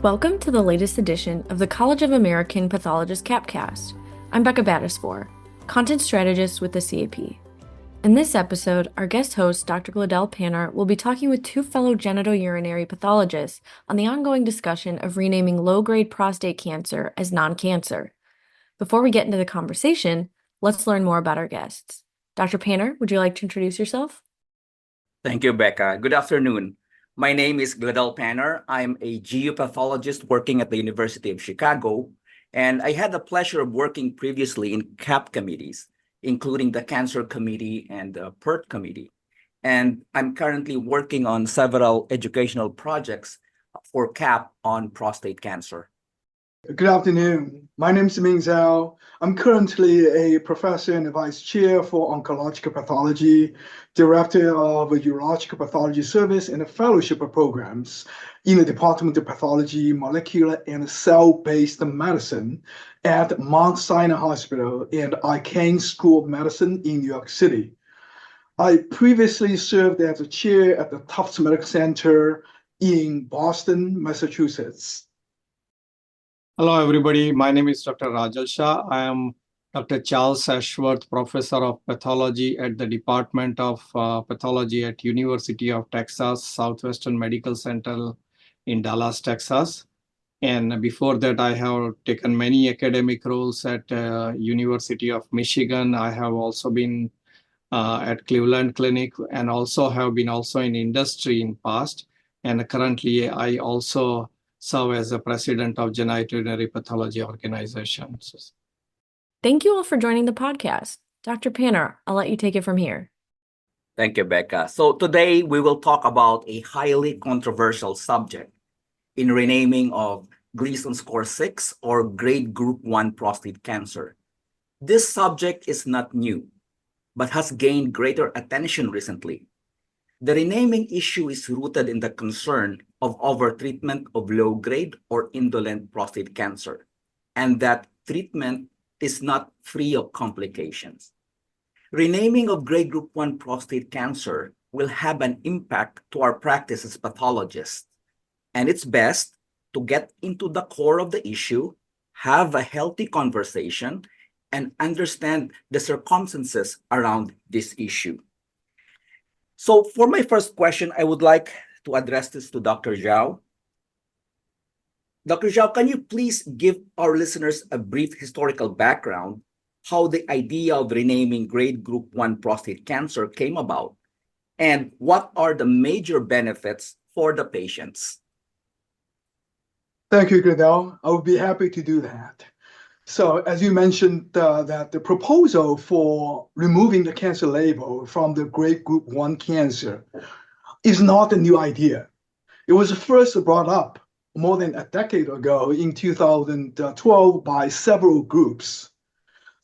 Welcome to the latest edition of the College of American Pathologists CAPcast. I'm Becca Battisfor, content strategist with the CAP. In this episode, our guest host, Dr. Gladell Paner, will be talking with two fellow genitourinary pathologists on the ongoing discussion of renaming low-grade prostate cancer as non-cancer. Before we get into the conversation, let's learn more about our guests. Dr. Paner, would you like to introduce yourself? Thank you, Becca. Good afternoon. My name is Gladell Paner. I'm a GU pathologist working at the University of Chicago, and I had the pleasure of working previously in CAP committees, including the Cancer Committee and the PERT Committee. And I'm currently working on several educational projects for CAP on prostate cancer. Good afternoon. My name is Ming Zhou. I'm currently a professor and a vice chair for oncological pathology, director of a urological pathology service and fellowship programs in the Department of Pathology, Molecular and Cell-Based Medicine at Mount Sinai Hospital and Icahn School of Medicine in New York City. I previously served as a chair at the Tufts Medical Center in Boston, Massachusetts. Hello, everybody. My name is Dr. Rajal Shah. I am Dr. Charles Ashworth Professor of Pathology at the Department of Pathology at University of Texas Southwestern Medical Center in Dallas, Texas. And before that, I have taken many academic roles at University of Michigan. I have also been at Cleveland Clinic and also have been in industry in past. And currently, I also serve as the president of genitourinary pathology organizations. Thank you all for joining the podcast. Dr. Paner, I'll let you take it from here. Thank you, Becca. So today we will talk about a highly controversial subject in renaming of Gleason score 6 or grade group 1 prostate cancer. This subject is not new, but has gained greater attention recently. The renaming issue is rooted in the concern of overtreatment of low-grade or indolent prostate cancer, and that treatment is not free of complications. Renaming of grade group 1 prostate cancer will have an impact to our practice as pathologists, and it's best to get into the core of the issue, have a healthy conversation, and understand the circumstances around this issue. So for my first question, I would like to address this to Dr. Zhou. Dr. Zhou, can you please give our listeners a brief historical background how the idea of renaming grade group 1 prostate cancer came about, and what are the major benefits for the patients? Thank you, Gladell. I would be happy to do that. So as you mentioned, that the proposal for removing the cancer label from the grade group 1 cancer is not a new idea. It was first brought up more than a decade ago in 2012 by several groups.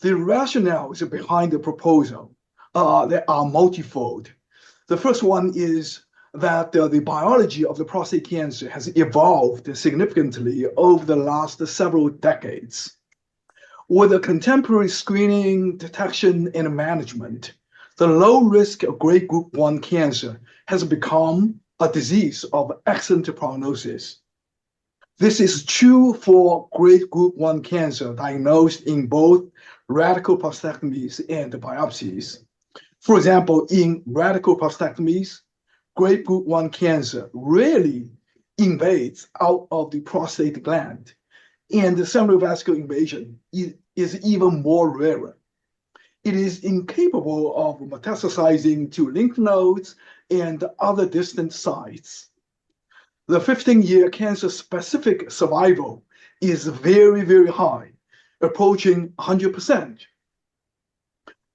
The rationales behind the proposal they are multifold. The first one is that the biology of the prostate cancer has evolved significantly over the last several decades. With the contemporary screening, detection, and management, the low risk of grade group 1 cancer has become a disease of excellent prognosis. This is true for grade group 1 cancer diagnosed in both radical prostatectomies and biopsies. For example, in radical prostatectomies, grade group 1 cancer rarely invades out of the prostate gland, and the seminal vascular invasion is even more rare. It is incapable of metastasizing to lymph nodes and other distant sites. The 15-year cancer-specific survival is very, very high, approaching 100%.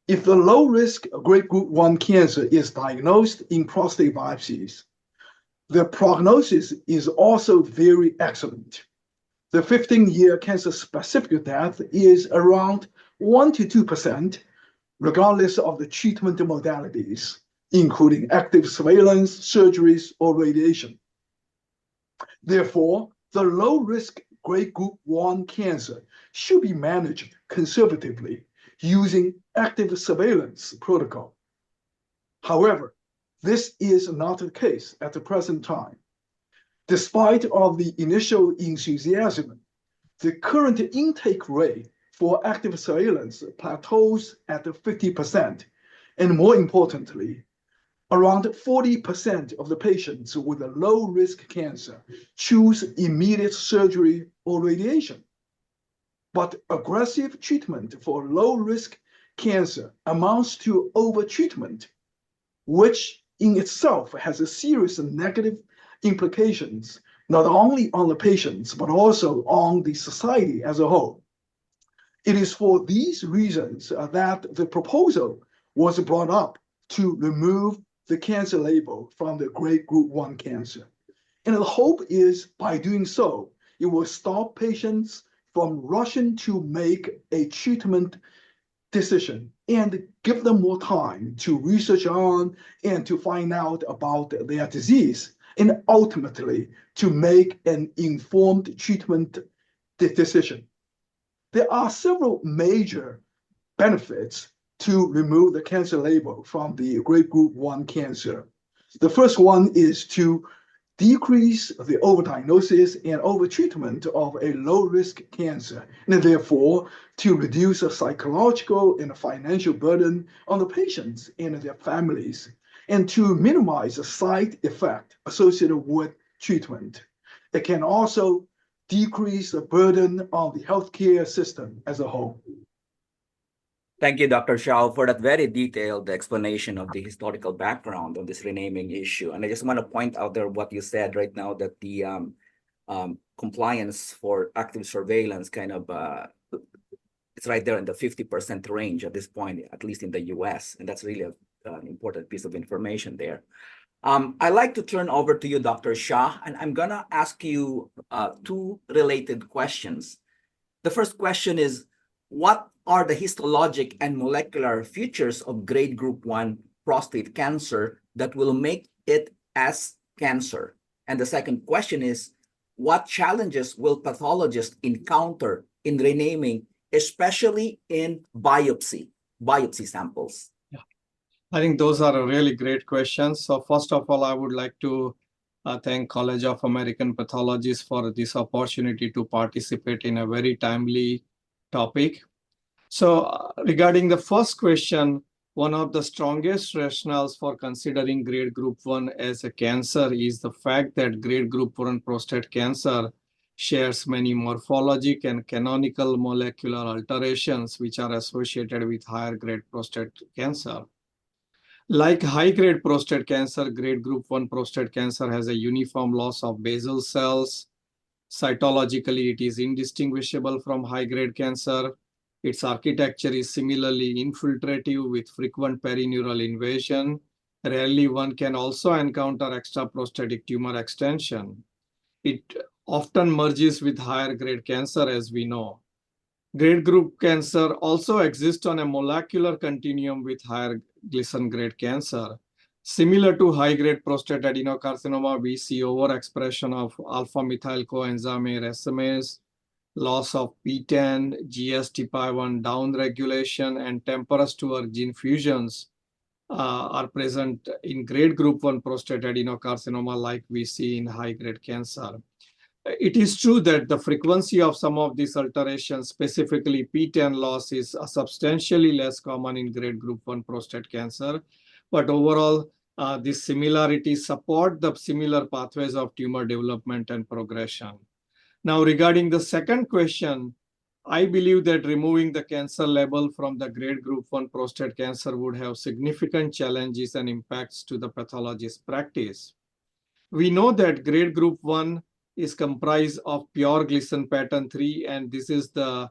If the low-risk grade group 1 cancer is diagnosed in prostate biopsies, the prognosis is also very excellent. The 15-year cancer-specific death is around 1 to 2%, regardless of the treatment modalities, including active surveillance, surgeries, or radiation. Therefore, the low-risk grade group 1 cancer should be managed conservatively using active surveillance protocol. However, this is not the case at the present time. Despite of the initial enthusiasm, the current intake rate for active surveillance plateaus at 50%. And more importantly, around 40% of the patients with a low-risk cancer choose immediate surgery or radiation. But aggressive treatment for low-risk cancer amounts to overtreatment, which in itself has a serious negative implications, not only on the patients, but also on the society as a whole. It is for these reasons that the proposal was brought up to remove the cancer label from the grade group 1 cancer. And the hope is by doing so, it will stop patients from rushing to make a treatment decision and give them more time to research on and to find out about their disease, and ultimately to make an informed treatment decision. There are several major benefits to remove the cancer label from the grade group 1 cancer. The first one is to decrease the overdiagnosis and overtreatment of a low-risk cancer, and therefore to reduce the psychological and financial burden on the patients and their families, and to minimize the side effect associated with treatment. It can also decrease the burden on the healthcare system as a whole. Thank you, Dr. Shah, for that very detailed explanation of the historical background on this renaming issue. And I just want to point out there what you said right now, that the compliance for active surveillance kind of, it's right there in the 50% range at this point, at least in the US. And that's really an important piece of information there. I'd like to turn over to you, Dr. Shah, and I'm going to ask you two related questions. The first question is, what are the histologic and molecular features of grade group 1 prostate cancer that will make it as cancer? And the second question is, what challenges will pathologists encounter in renaming, especially in biopsy samples? Yeah, I think those are really great questions. So first of all, I would like to thank College of American Pathologists for this opportunity to participate in a very timely topic. So regarding the first question, one of the strongest rationales for considering grade group 1 as a cancer is the fact that grade group 1 prostate cancer shares many morphologic and canonical molecular alterations which are associated with higher grade prostate cancer. Like high-grade prostate cancer, grade group 1 prostate cancer has a uniform loss of basal cells. Cytologically, it is indistinguishable from high-grade cancer. Its architecture is similarly infiltrative with frequent perineural invasion. Rarely, one can also encounter extraprostatic tumor extension. It often merges with higher grade cancer, as we know. Grade group cancer also exists on a molecular continuum with higher Gleason grade cancer. Similar to high-grade prostate adenocarcinoma, we see overexpression of alpha-methyl coenzyme racemase, loss of PTEN, GSTPI1 downregulation, and TMPRSS2 gene fusions are present in grade group 1 prostate adenocarcinoma like we see in high-grade cancer. It is true that the frequency of some of these alterations, specifically PTEN loss, is substantially less common in grade group 1 prostate cancer, but overall, these similarities support the similar pathways of tumor development and progression. Now, regarding the second question, I believe that removing the cancer label from the grade group 1 prostate cancer would have significant challenges and impacts to the pathologist practice. We know that grade group 1 is comprised of pure Gleason pattern 3, and this is the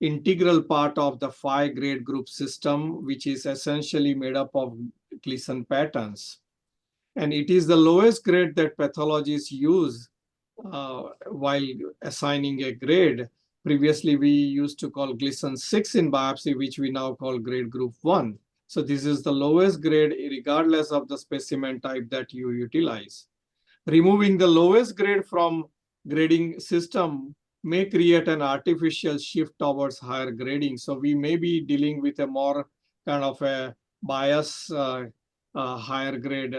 integral part of the 5-grade group system, which is essentially made up of Gleason patterns. And it is the lowest grade that pathologists use while assigning a grade. Previously, we used to call Gleason 6 in biopsy, which we now call grade group 1. So this is the lowest grade regardless of the specimen type that you utilize. Removing the lowest grade from grading system may create an artificial shift towards higher grading. So we may be dealing with a more kind of a bias higher grade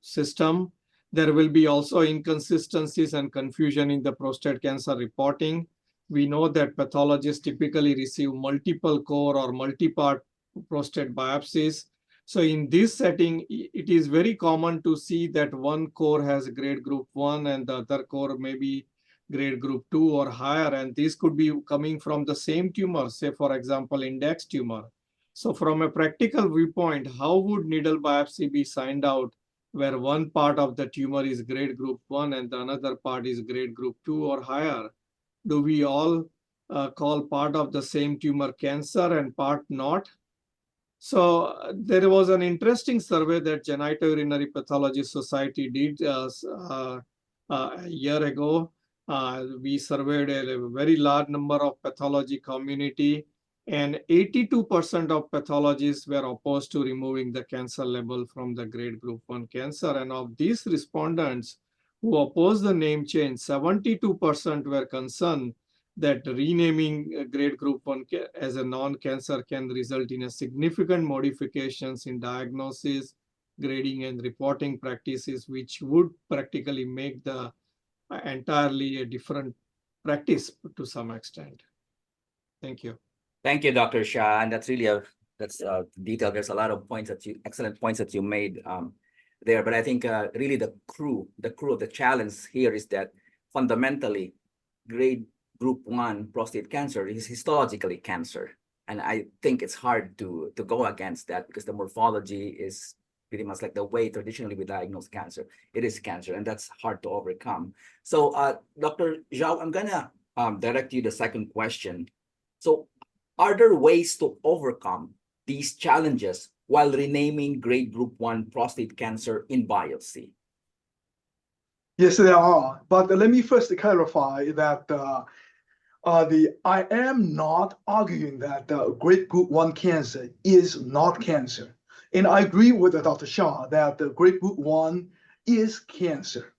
system. There will be also inconsistencies and confusion in the prostate cancer reporting. We know that pathologists typically receive multiple core or multi-part prostate biopsies. So in this setting, it is very common to see that one core has grade group 1 and the other core may be grade group 2 or higher. And these could be coming from the same tumor, say, for example, index tumor. So from a practical viewpoint, how would needle biopsy be signed out where one part of the tumor is grade group 1 and the another part is grade group 2 or higher? Do we all call part of the same tumor cancer and part not? So there was an interesting survey that Genitourinary Pathology Society did a year ago. We surveyed a very large number of pathology community, and 82% of pathologists were opposed to removing the cancer label from the grade group 1 cancer. And of these respondents who opposed the name change, 72% were concerned that renaming grade group 1 as a non-cancer can result in a significant modifications in diagnosis, grading, and reporting practices, which would practically make the entirely a different practice to some extent. Thank you. Thank you, Dr. Shah, and that's really detailed. There's a lot of points excellent points that you made there. But I think really the crew of the challenge here is that fundamentally, grade group 1 prostate cancer is histologically cancer, and I think it's hard to go against that because the morphology is pretty much like the way traditionally we diagnose cancer. It is cancer, and that's hard to overcome. So, Dr. Zhou, I'm gonna direct you the second question. So, are there ways to overcome these challenges while renaming grade group 1 prostate cancer in biopsy? Yes, there are. But let me first clarify that I am not arguing that grade group 1 cancer is not cancer. And I agree with Dr. Shah that grade group 1 is cancer.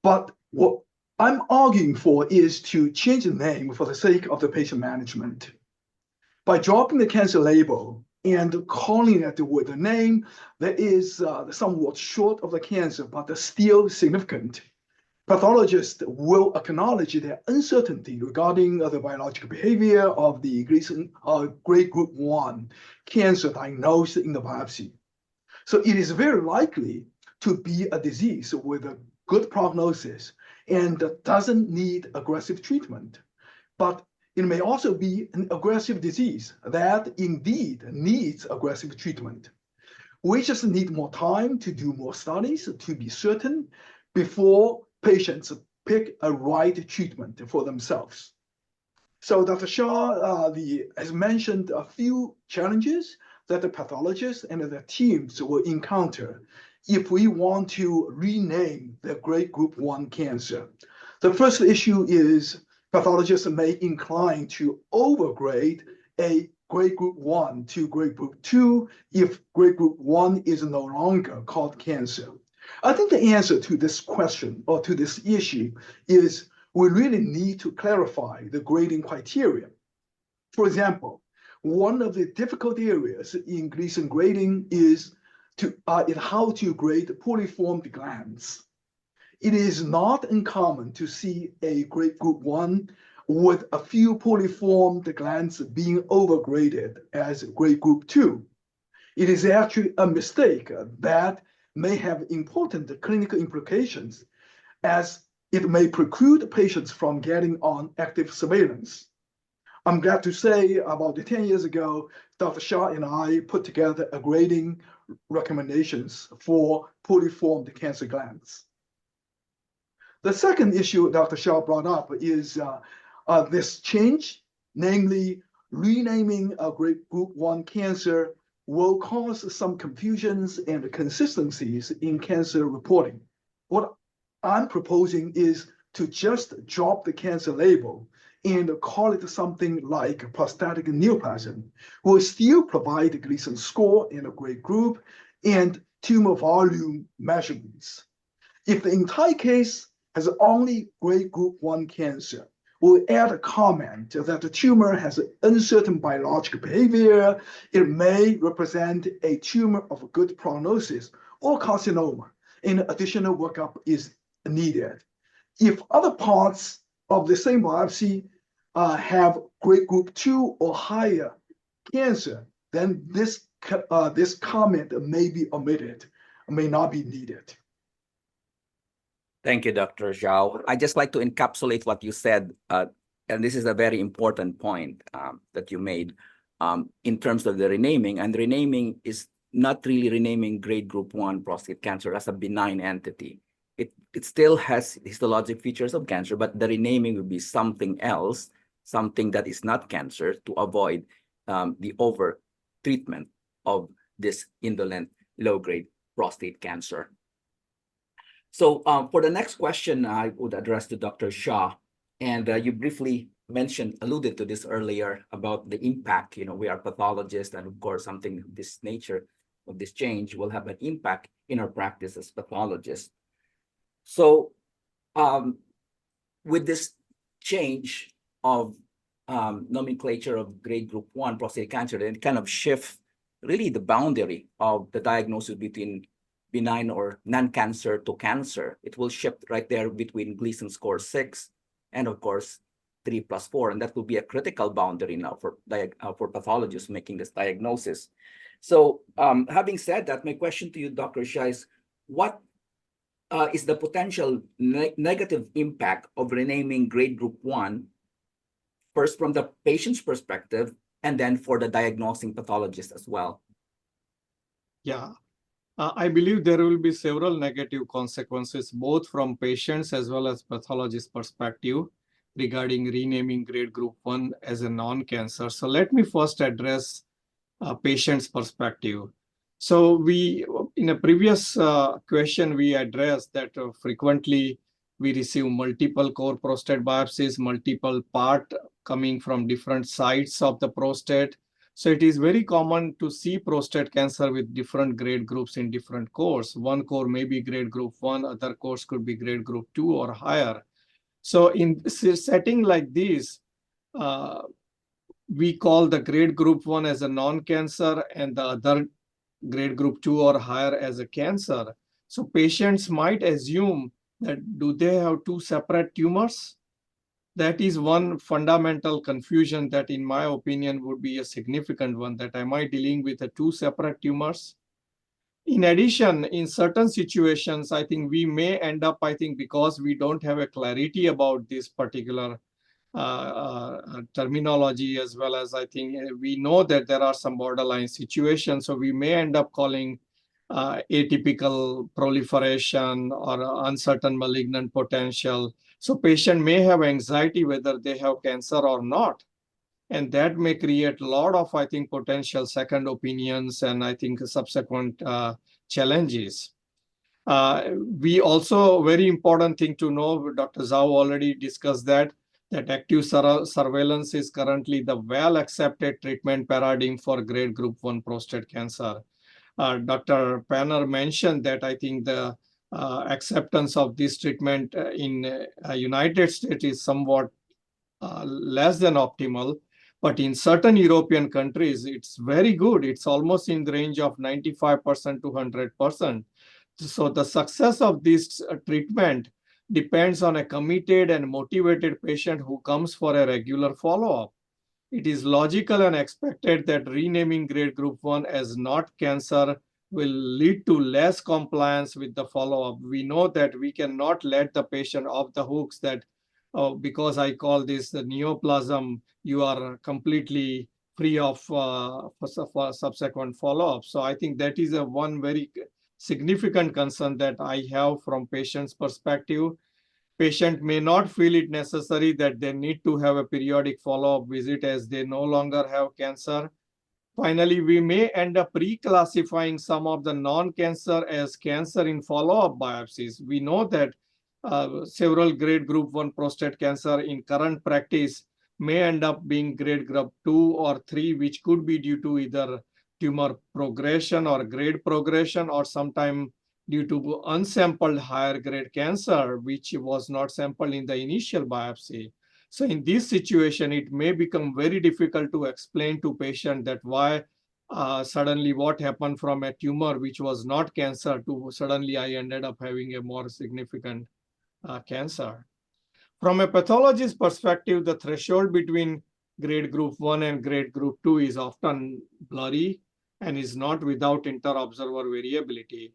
But what I'm arguing for is to change the name for the sake of the patient management. By dropping the cancer label and calling it with a name that is somewhat short of the cancer, but still significant, pathologists will acknowledge their uncertainty regarding the biological behavior of the grade group 1 cancer diagnosed in the biopsy. So it is very likely to be a disease with a good prognosis and doesn't need aggressive treatment. But it may also be an aggressive disease that indeed needs aggressive treatment. We just need more time to do more studies to be certain before patients pick a right treatment for themselves. So Dr. Shah has mentioned a few challenges that the pathologists and their teams will encounter if we want to rename the grade group 1 cancer. The first issue is pathologists may incline to overgrade a grade group 1 to grade group 2 if grade group 1 is no longer called cancer. I think the answer to this question or to this issue is we really need to clarify the grading criteria. For example, one of the difficult areas in Gleason grading is how to grade polyformed glands. It is not uncommon to see a grade group 1 with a few polyformed glands being overgraded as grade group 2. It is actually a mistake that may have important clinical implications as it may preclude patients from getting on active surveillance. I'm glad to say about 10 years ago, Dr. Shah and I put together a grading recommendations for polyformed cancer glands. The second issue Dr. Shah brought up is this change, namely renaming a grade group 1 cancer will cause some confusions and consistencies in cancer reporting. What I'm proposing is to just drop the cancer label and call it something like prostatic neoplasm. We'll still provide the Gleason score in a grade group and tumor volume measurements. If the entire case has only grade group 1 cancer, we'll add a comment that the tumor has uncertain biological behavior. It may represent a tumor of good prognosis or carcinoma, and additional workup is needed. If other parts of the same biopsy have grade group 2 or higher cancer, then this comment may be omitted, may not be needed. Thank you, Dr. Zhao. I just like to encapsulate what you said, and this is a very important point that you made in terms of the renaming. And renaming is not really renaming grade group 1 prostate cancer as a benign entity. It still has histologic features of cancer, but the renaming would be something else, something that is not cancer, to avoid the over treatment of this indolent low-grade prostate cancer. So for the next question, I would address to Dr. Shah, and you briefly alluded to this earlier about the impact. We are pathologists, and of course, something of this nature, of this change, will have an impact in our practice as pathologists. So with this change of nomenclature of grade group 1 prostate cancer, then it kind of shift really the boundary of the diagnosis between benign or non-cancer to cancer. It will shift right there between Gleason score 6 and of course 3+4, and that will be a critical boundary now for pathologists making this diagnosis. So having said that, my question to you, Dr. Shah, is what is the potential negative impact of renaming grade group 1, first from the patient's perspective, and then for the diagnosing pathologist as well? Yeah, I believe there will be several negative consequences, both from patients as well as pathologist perspective regarding renaming grade group 1 as a non-cancer. So let me first address patient's perspective. So in a previous question, we addressed that frequently we receive multiple core prostate biopsies, multiple part coming from different sites of the prostate. So it is very common to see prostate cancer with different grade groups in different cores. One core may be grade group 1, other cores could be grade group 2 or higher. So in a setting like this, we call the grade group 1 as a non-cancer and the other grade group 2 or higher as a cancer. So patients might assume that do they have two separate tumors? That is one fundamental confusion that, in my opinion, would be a significant one, that am I dealing with two separate tumors? In addition, in certain situations, I think we may end up, because we don't have a clarity about this particular terminology, as well as we know that there are some borderline situations. So we may end up calling atypical proliferation or uncertain malignant potential. So patient may have anxiety whether they have cancer or not. And that may create a lot of, potential second opinions and subsequent challenges. We also, very important thing to know, Dr. Zhou already discussed that active surveillance is currently the well-accepted treatment paradigm for grade group 1 prostate cancer. Dr. Paner mentioned that the acceptance of this treatment in United States is somewhat less than optimal, but in certain European countries, it's very good. It's almost in the range of 95% to 100%. So the success of this treatment depends on a committed and motivated patient who comes for a regular follow-up. It is logical and expected that renaming grade group 1 as not cancer will lead to less compliance with the follow-up. We know that we cannot let the patient off the hooks that, because I call this the neoplasm, you are completely free of subsequent follow-up. So I think that is one very significant concern that I have from patient's perspective. Patient may not feel it necessary that they need to have a periodic follow-up visit as they no longer have cancer. Finally, we may end up reclassifying some of the non-cancer as cancer in follow-up biopsies. We know that several grade group 1 prostate cancer in current practice may end up being grade group 2 or 3, which could be due to either tumor progression or grade progression, or sometime due to unsampled higher grade cancer, which was not sampled in the initial biopsy. So in this situation, it may become very difficult to explain to patient that why suddenly what happened from a tumor which was not cancer to suddenly I ended up having a more significant cancer. From a pathologist perspective, the threshold between grade group 1 and grade group 2 is often blurry and is not without inter-observer variability.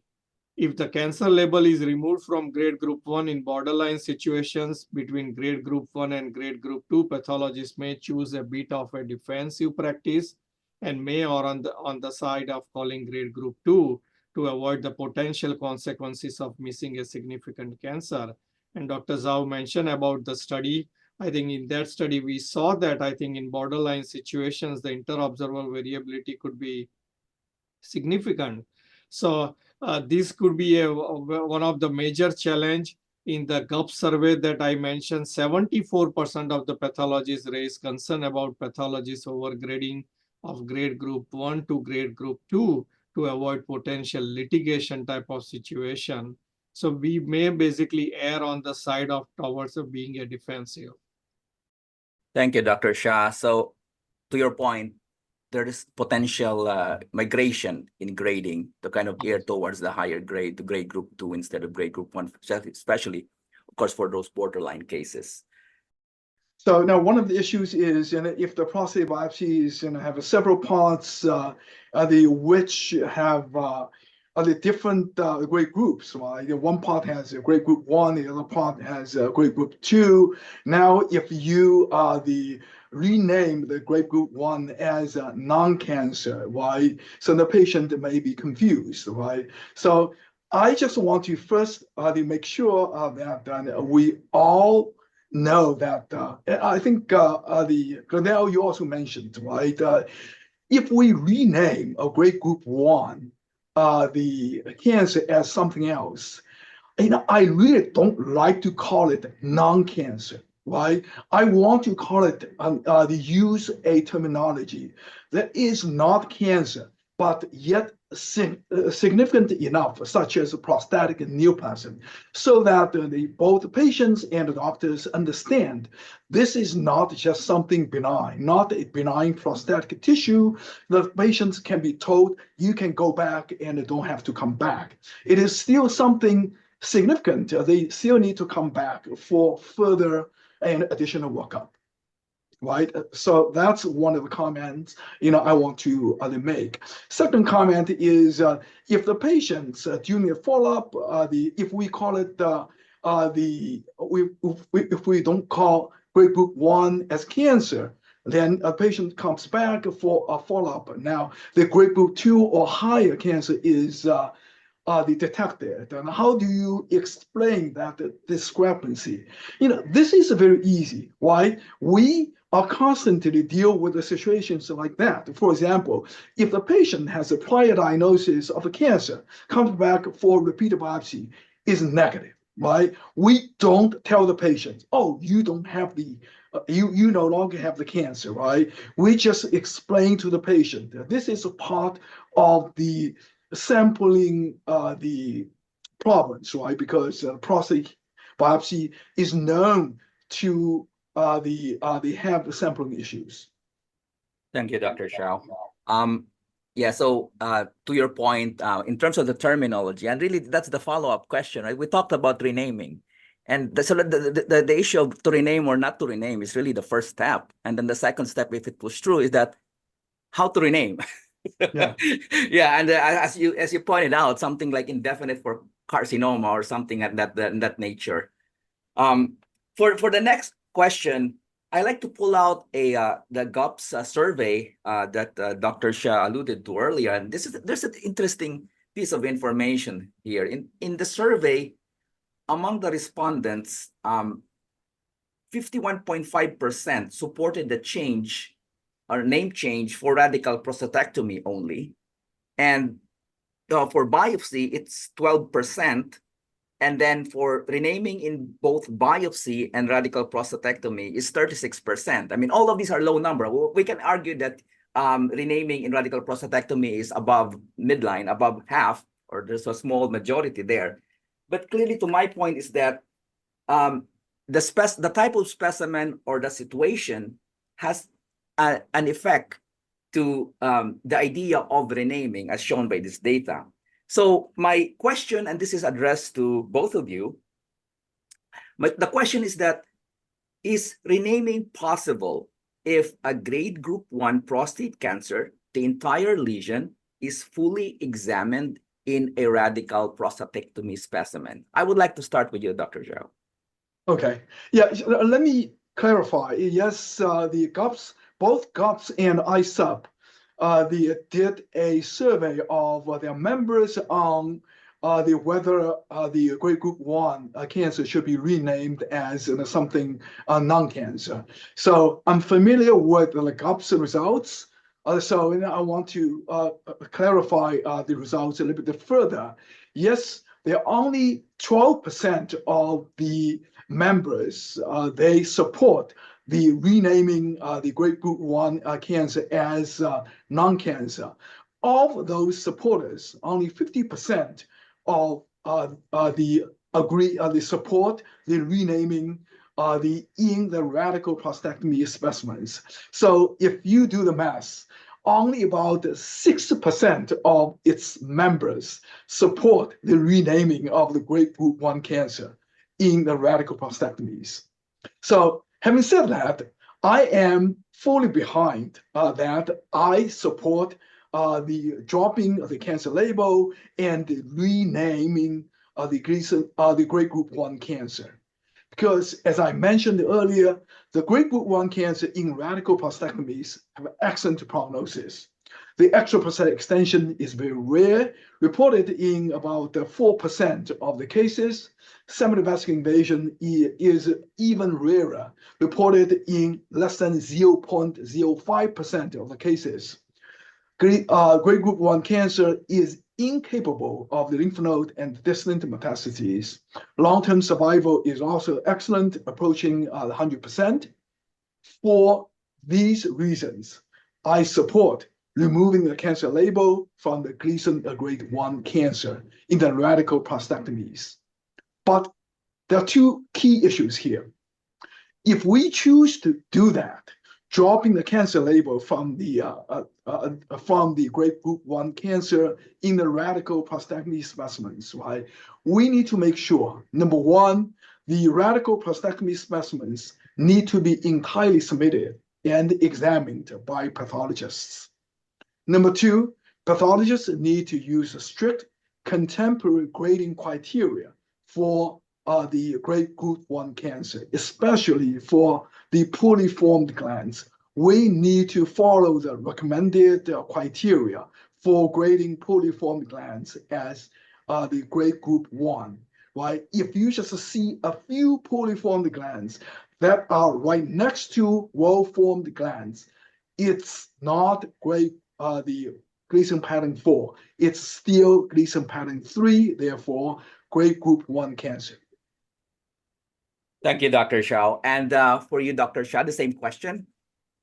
If the cancer label is removed from grade group 1 in borderline situations between grade group 1 and grade group 2, pathologists may choose a bit of a defensive practice and may or on the side of calling grade group 2 to avoid the potential consequences of missing a significant cancer. And Dr. Zhou mentioned about the study. I think in that study, we saw that I think in borderline situations, the inter-observer variability could be significant. So this could be one of the major challenge in the GUP survey that I mentioned. 74% of the pathologists raised concern about pathologists overgrading of grade group 1 to grade group 2 to avoid potential litigation type of situation. So we may basically err on the side of towards of being a defensive. Thank you, Dr. Shah. So to your point, there is potential migration in grading to kind of err towards the higher grade, the grade group 2 instead of grade group 1, especially, of course, for those borderline cases. So now one of the issues is, if the prostate biopsies have several parts, which have the different grade groups, right? One part has a grade group 1, the other part has a grade group 2. Now, if you rename the grade group 1 as non-cancer, right? So the patient may be confused, right? So I just want to first make sure that we all know that, I think Gladell, you also mentioned, right? If we rename a grade group 1, the cancer as something else, I really don't like to call it non-cancer, right? I want to call it, use a terminology that is not cancer, but yet significant enough, such as prostatic neoplasm, so that both the patients and the doctors understand this is not just something benign, not a benign prostatic tissue. The patients can be told, you can go back and don't have to come back. It is still something significant. They still need to come back for further and additional workup. Right, so that's one of the comments I want to make. Second comment is if the patients during the follow-up, if we call it if we don't call grade group 1 as cancer, then a patient comes back for a follow-up. Now the grade group 2 or higher cancer is detected. And how do you explain that discrepancy? This is very easy. Why? We are constantly deal with the situations like that. For example, if the patient has a prior diagnosis of a cancer, comes back for repeated biopsy, is negative, right? We don't tell the patient, oh, you don't have the, you no longer have the cancer, right? We just explain to the patient that this is a part of the sampling the problems, right? Because prostate biopsy is known to have the sampling issues. Thank you, Dr. Shah. Yeah, so to your point, in terms of the terminology, and really that's the follow-up question, right? We talked about renaming. And so the issue of to rename or not to rename is really the first step. And then the second step, if it was true, is that how to rename. Yeah, yeah, and as you pointed out, something like indefinite for carcinoma or something at that nature. For the next question, I like to pull out the GUPS survey that Dr. Shah alluded to earlier, and there's an interesting piece of information here. In the survey, among the respondents, 51.5% supported the change or name change for radical prostatectomy only. And for biopsy, it's 12%. And then for renaming in both biopsy and radical prostatectomy is 36%. I mean, all of these are low number. We can argue that renaming in radical prostatectomy is above midline, above half, or there's a small majority there. But clearly, to my point is that the type of specimen or the situation has an effect to the idea of renaming as shown by this data. So my question, and this is addressed to both of you, but the question is renaming possible if a grade group 1 prostate cancer, the entire lesion, is fully examined in a radical prostatectomy specimen? I would like to start with you, Dr. Zhou. Okay. Yeah, let me clarify. Yes, the GUPS, both GUPS and ISUP, they did a survey of their members on whether the grade group 1 cancer should be renamed as something non-cancer. So I'm familiar with the GUPS results. So I want to clarify the results a little bit further. Yes, there are only 12% of the members, they support the renaming the grade group 1 cancer as non-cancer. Of those supporters, only 50% of the support the renaming in the radical prostatectomy specimens. So if you do the math, only about 6% of its members support the renaming of the grade group 1 cancer in the radical prostatectomies. So having said that, I am fully behind that. I support the dropping of the cancer label and the renaming of the grade group 1 cancer. Because as I mentioned earlier, the grade group 1 cancer in radical prostatectomies have excellent prognosis. The extraprostatic extension is very rare, reported in about 4% of the cases. Seminal-vascular invasion is even rarer, reported in less than 0.05% of the cases. Grade group 1 cancer is incapable of the lymph node and distant metastases. Long-term survival is also excellent, approaching 100%. For these reasons, I support removing the cancer label from the Gleason grade 1 cancer in the radical prostatectomies. But there are two key issues here. If we choose to do that, dropping the cancer label from the grade group 1 cancer in the radical prostatectomy specimens, right? We need to make sure, number one, the radical prostatectomy specimens need to be entirely submitted and examined by pathologists. Number two, pathologists need to use strict contemporary grading criteria for the grade group 1 cancer, especially for the poorly formed glands. We need to follow the recommended criteria for grading poorly formed glands as the grade group 1. Right? If you just see a few poorly formed glands that are right next to well-formed glands, it's not the Gleason pattern 4. It's still Gleason pattern 3, therefore, grade group 1 cancer. Thank you, Dr. Shah. And for you, Dr. Shah, the same question?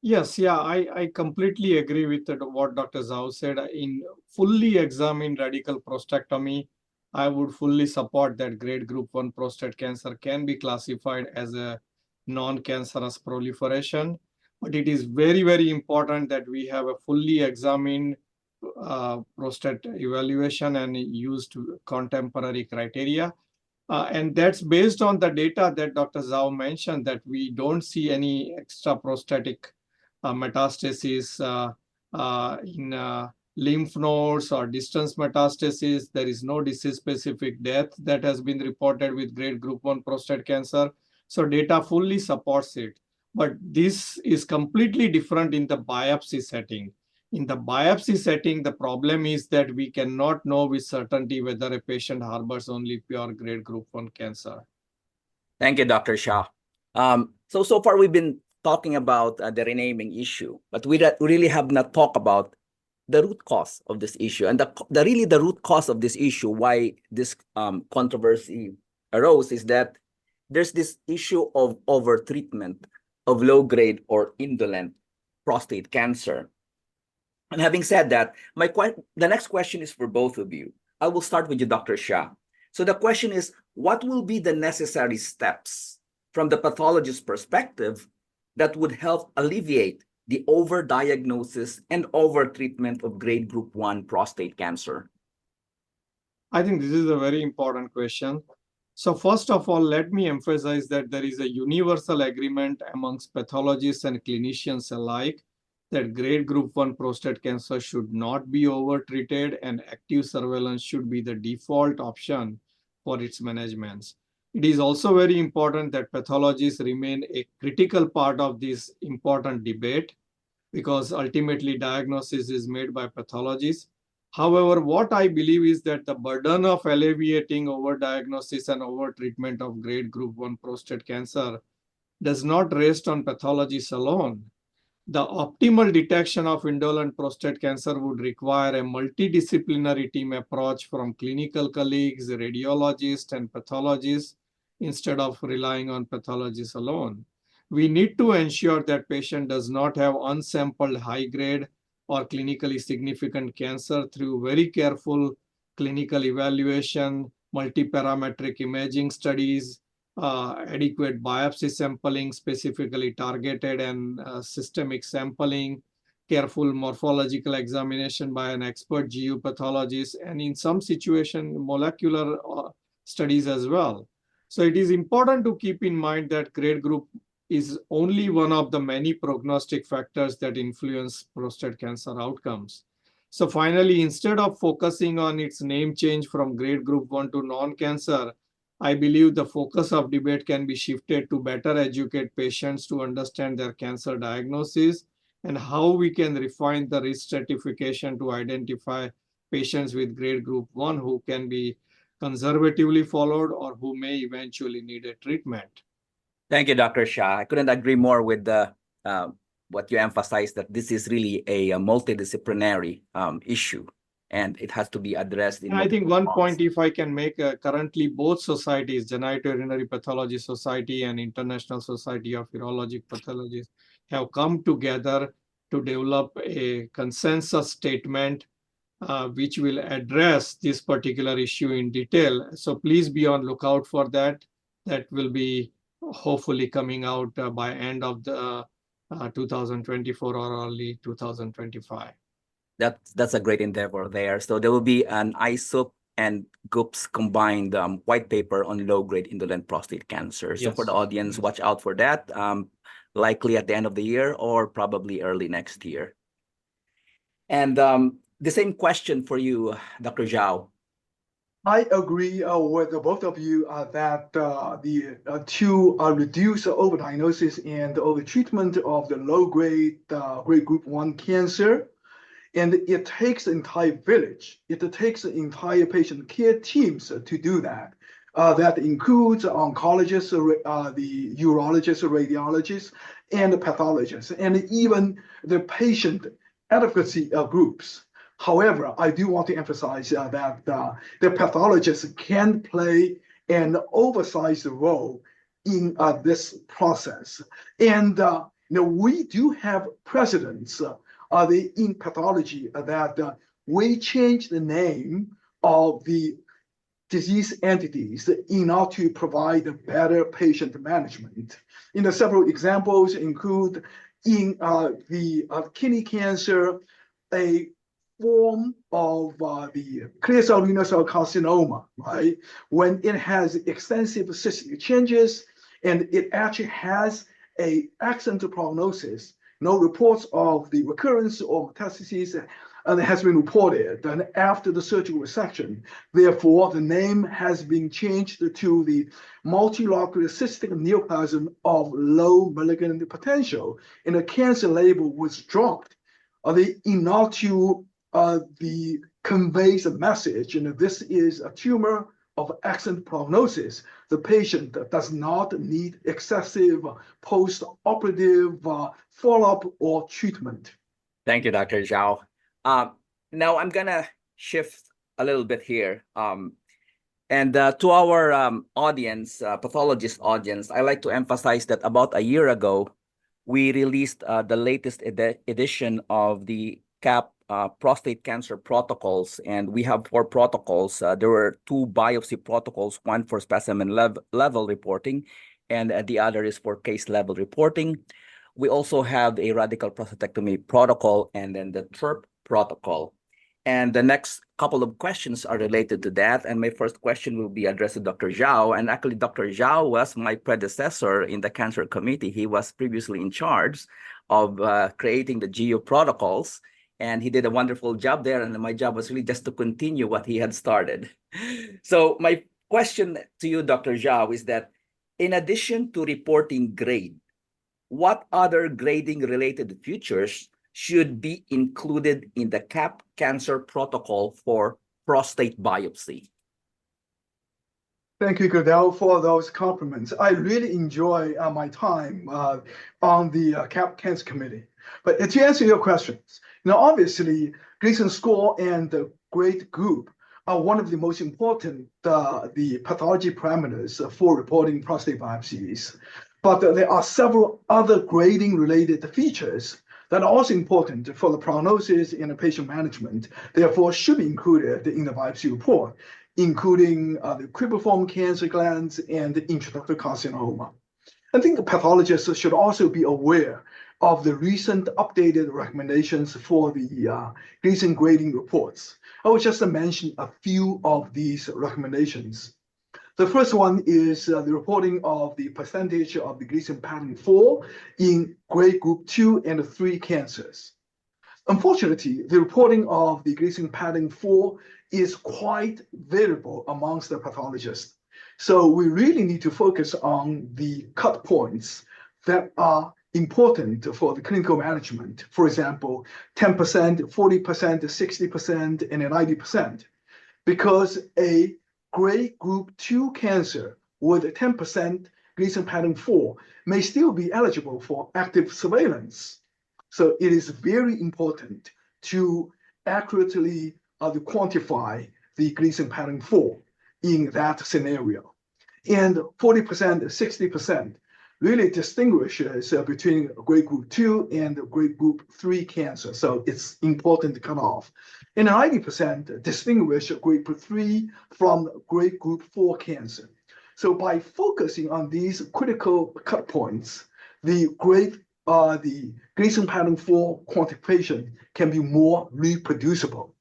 Yes, yeah, I completely agree with what Dr. Zhou said. In fully examined radical prostatectomy, I would fully support that grade group 1 prostate cancer can be classified as a non-cancerous proliferation. But it is very, very important that we have a fully examined prostate evaluation and used contemporary criteria. And that's based on the data that Dr. Zhou mentioned, that we don't see any extra prostatic metastasis in lymph nodes or distance metastasis. There is no disease-specific death that has been reported with grade group 1 prostate cancer. So data fully supports it. But this is completely different in the biopsy setting. In the biopsy setting, the problem is that we cannot know with certainty whether a patient harbors only pure grade group 1 cancer. Thank you, Dr. Shah. So far we've been talking about the renaming issue, but we really have not talked about the root cause of this issue. And the root cause of this issue, why this controversy arose, is that there's this issue of overtreatment of low-grade or indolent prostate cancer. And having said that, the next question is for both of you. I will start with you, Dr. Shah. So the question is, what will be the necessary steps from the pathologist's perspective that would help alleviate the overdiagnosis and overtreatment of grade group 1 prostate cancer? I think this is a very important question. So first of all, let me emphasize that there is a universal agreement amongst pathologists and clinicians alike that grade group 1 prostate cancer should not be overtreated and active surveillance should be the default option for its management. It is also very important that pathologists remain a critical part of this important debate because ultimately diagnosis is made by pathologists. However, what I believe is that the burden of alleviating overdiagnosis and overtreatment of grade group 1 prostate cancer does not rest on pathologists alone. The optimal detection of indolent prostate cancer would require a multidisciplinary team approach from clinical colleagues, radiologists, and pathologists instead of relying on pathologists alone. We need to ensure that patient does not have unsampled high-grade or clinically significant cancer through very careful clinical evaluation, multiparametric imaging studies, adequate biopsy sampling, specifically targeted and systemic sampling, careful morphological examination by an expert GU pathologist, and in some situations, molecular studies as well. So it is important to keep in mind that grade group is only one of the many prognostic factors that influence prostate cancer outcomes. So finally, instead of focusing on its name change from grade group 1 to non-cancer, I believe the focus of debate can be shifted to better educate patients to understand their cancer diagnosis and how we can refine the risk stratification to identify patients with grade group 1 who can be conservatively followed or who may eventually need a treatment. Thank you, Dr. Shah. I couldn't agree more with what you emphasized, that this is really a multidisciplinary issue, and it has to be addressed. I think one point, if I can make, currently both societies, Genitourinary Pathology Society and International Society of Urologic Pathologists, have come together to develop a consensus statement which will address this particular issue in detail. So please be on lookout for that. That will be hopefully coming out by end of the 2024 or early 2025. That's a great endeavor there. So there will be an ISUP and GOOPS combined white paper on low-grade indolent prostate cancer. So for the audience, watch out for that, likely at the end of the year or probably early next year. And the same question for you, Dr. Zhou. I agree with both of you that to reduce overdiagnosis and overtreatment of the low-grade grade group 1 cancer, and it takes an entire village. It takes entire patient care teams to do that. That includes oncologists, the urologists, radiologists, and the pathologists, and even the patient advocacy groups. However, I do want to emphasize that the pathologists can play an oversized role in this process. And we do have precedents in pathology that we change the name of the disease entities in order to provide better patient management. The several examples include in the kidney cancer, a form of the clear cell renal cell carcinoma, right? When it has extensive cystic changes and it actually has an excellent prognosis, no reports of the recurrence or metastases has been reported and after the surgical resection. Therefore, the name has been changed to the multilocular cystic neoplasm of low malignant potential, and the cancer label was dropped. In order to conveys a message, and this is a tumor of excellent prognosis. The patient does not need excessive post-operative follow-up or treatment. Thank you, Dr. Zhou. Now I'm gonna shift a little bit here. And to our audience, pathologist audience, I like to emphasize that about a year ago, we released the latest edition of the CAP prostate cancer protocols, and we have 4 protocols. There were 2 biopsy protocols, one for specimen level reporting, and the other is for case level reporting. We also have a radical prostatectomy protocol and then the TURP protocol. And the next couple of questions are related to that. And my first question will be addressed to Dr. Zhao. And actually, Dr. Zhao was my predecessor in the cancer committee. He was previously in charge of creating the GEO protocols. And he did a wonderful job there. And my job was really just to continue what he had started. So my question to you, Dr. Zhao, is that in addition to reporting grade, what other grading-related features should be included in the CAP cancer protocol for prostate biopsy? Thank you, Gladell, for those compliments. I really enjoy my time on the CAP Cancer Committee. But to answer your questions, obviously, Gleason score and the grade group are one of the most important the pathology parameters for reporting prostate biopsies. But there are several other grading-related features that are also important for the prognosis and the patient management, therefore should be included in the biopsy report, including the cribriform cancer glands and the intraductal carcinoma. I think the pathologists should also be aware of the recent updated recommendations for the Gleason grading reports. I will just mention a few of these recommendations. The first one is the reporting of the percentage of the Gleason pattern 4 in grade group 2 and 3 cancers. Unfortunately, the reporting of the Gleason pattern 4 is quite variable amongst the pathologists. So we really need to focus on the cut points that are important for the clinical management. For example, 10%, 40%, 60%, and 90%. Because a grade group 2 cancer with 10% Gleason pattern 4 may still be eligible for active surveillance. So it is very important to accurately quantify the Gleason pattern 4 in that scenario. And 40%, 60% really distinguishes between grade group 2 and grade group 3 cancer. So it's important to cut off. And 90% distinguish grade group 3 from grade group 4 cancer. So by focusing on these critical cut points, the Gleason pattern 4 quantification can be more reproducible.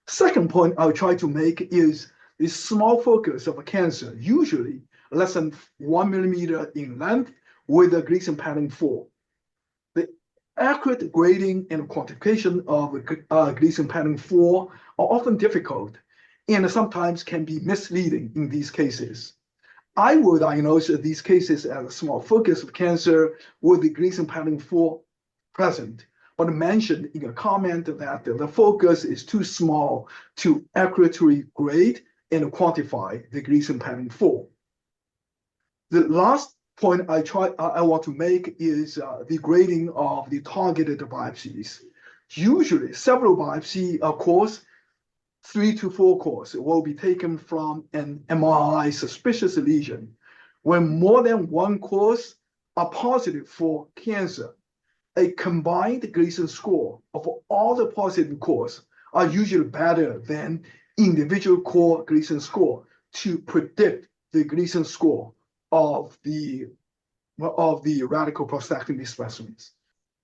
Second point I'll try to make is the small focus of a cancer, usually less than 1 millimeter in length with a Gleason pattern 4. The accurate grading and quantification of Gleason pattern 4 are often difficult and sometimes can be misleading in these cases. I will diagnose these cases as a small focus of cancer with the Gleason pattern 4 present, but mentioned in a comment that the focus is too small to accurately grade and quantify the Gleason pattern 4. The last point I want to make is the grading of the targeted biopsies. Usually, several biopsy course, 3 to 4 course, will be taken from an MRI suspicious lesion. When more than one course are positive for cancer, a combined Gleason score of all the positive cores are usually better than individual core Gleason score to predict the Gleason score of the radical prostatectomy specimens.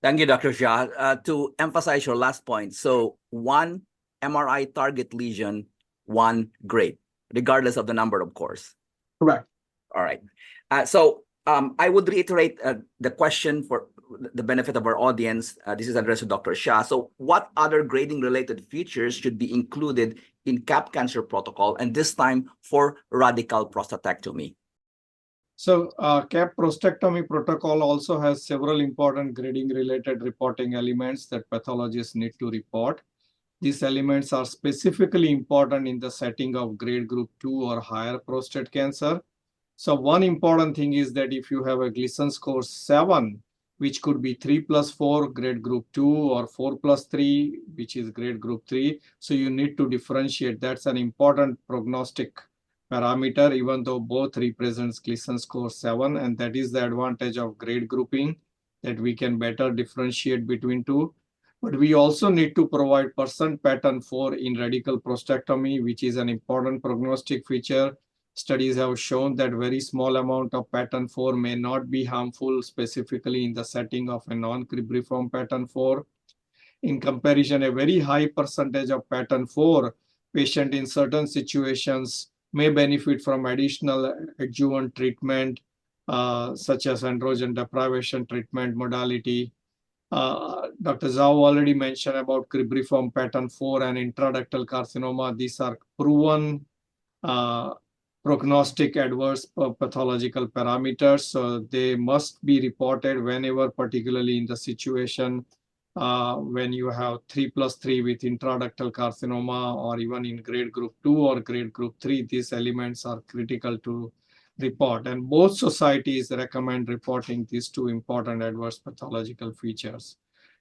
Thank you, Dr. Shah. To emphasize your last point, so one MRI target lesion, one grade, regardless of the number, of course. Correct. All right. So I would reiterate the question for the benefit of our audience. This is addressed to Dr. Shah. So what other grading-related features should be included in CAP cancer protocol, and this time for radical prostatectomy? So CAP prostatectomy protocol also has several important grading-related reporting elements that pathologists need to report. These elements are specifically important in the setting of grade group 2 or higher prostate cancer. So one important thing is that if you have a Gleason score 7, which could be 3+4 grade group 2 or 4+3, which is grade group 3, so you need to differentiate. That's an important prognostic parameter, even though both represents Gleason score 7, and that is the advantage of grade grouping, that we can better differentiate between two. But we also need to provide percent pattern 4 in radical prostatectomy, which is an important prognostic feature. Studies have shown that very small amount of pattern 4 may not be harmful, specifically in the setting of a non-cribriform pattern 4. In comparison, a very high percentage of pattern 4 patient in certain situations may benefit from additional adjuvant treatment, such as androgen deprivation treatment modality. Dr. Zhou already mentioned about cribriform pattern 4 and intraductal carcinoma. These are proven prognostic adverse pathological parameters. So they must be reported whenever, particularly in the situation when you have 3+3 with intraductal carcinoma, or even in grade group 2 or grade group 3, these elements are critical to report. And both societies recommend reporting these two important adverse pathological features.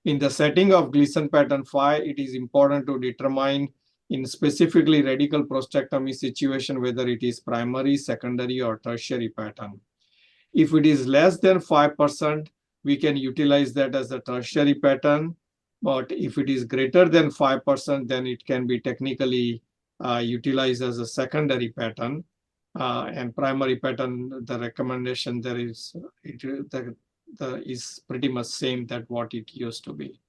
In the setting of Gleason pattern 5, it is important to determine in specifically radical prostatectomy situation whether it is primary, secondary, or tertiary pattern. If it is less than 5%, we can utilize that as a tertiary pattern. But if it is greater than 5%, then it can be technically utilized as a secondary pattern. And primary pattern, the recommendation there is is pretty much same that what it used to be.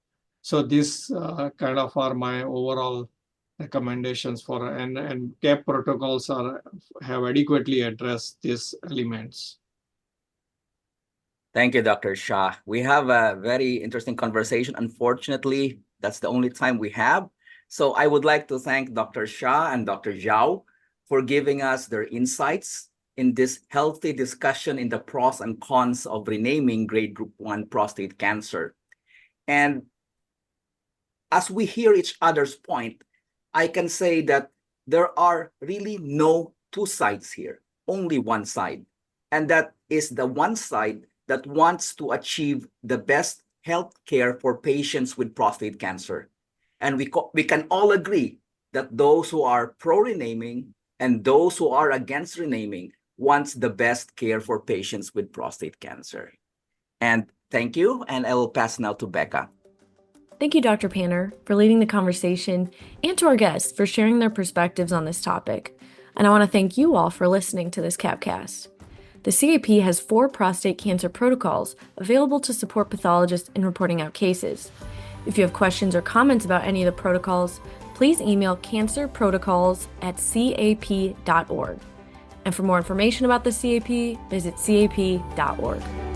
So this kind of are my overall recommendations for, and CAP protocols have adequately addressed these elements. Thank you, Dr. Shah. We have a very interesting conversation. Unfortunately, that's the only time we have. So I would like to thank Dr. Shah and Dr. Zhou for giving us their insights in this healthy discussion in the pros and cons of renaming grade group 1 prostate cancer. And as we hear each other's point, I can say that there are really no two sides here, only one side. And that is the one side that wants to achieve the best health care for patients with prostate cancer. And we can all agree that those who are pro-renaming and those who are against renaming wants the best care for patients with prostate cancer. And thank you, and I will pass now to Becca. Thank you, Dr. Paner, for leading the conversation, and to our guests for sharing their perspectives on this topic. And I want to thank you all for listening to this CAPcast. The CAP has 4 prostate cancer protocols available to support pathologists in reporting out cases. If you have questions or comments about any of the protocols, please email cancerprotocols@cap.org. And for more information about the CAP, visit cap.org.